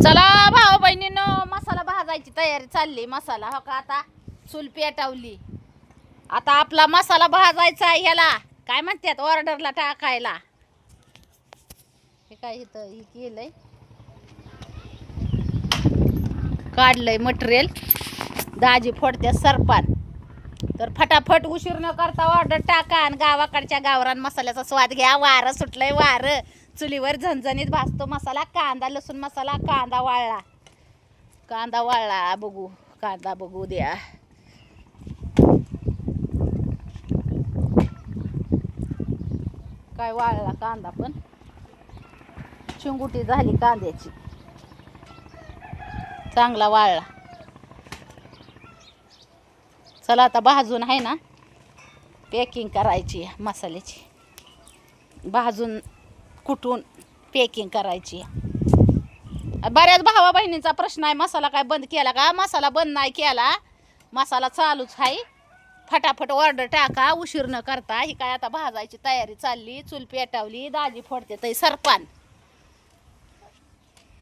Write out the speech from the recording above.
चला भाऊ बहिणीनं मसाला भाजायची तयारी चालली. मसाला हो का आता चूल पेटवली. आता आपला मसाला भाजायचा आहे. ह्याला काय म्हणतात ऑर्डरला टाकायला. हे काय इथं हे केलंय काढलंय मटेरियल. दाजी फोडत्या सरपान. तर फटाफट उशीर न करता ऑर्डर टाका आणि गावाकडच्या गावरान मसाल्याचा स्वाद घ्या. वारं सुटलंय वारं. चुलीवर झणझणीत भाजतो मसाला. कांदा लसूण मसाला. कांदा वाळला बघू. कांदा बघू द्या. काय वाळला कांदा पण. चिंगुटी झाली कांद्याची. चांगला वाळला. चला आता भाजून आहे ना पॅकिंग करायची मसाल्याची. भाजून कुटून पॅकिंग करायची. बऱ्याच भावा बहिणींचा प्रश्न आहे मसाला काय बंद केला का. मसाला बंद नाही केला. मसाला चालूच आहे. फटाफट ऑर्डर टाका उशीर न करता. ही काय आता भाजायची तयारी चालली. चूल पेटवली. दाजी फोडते तरी सरपान.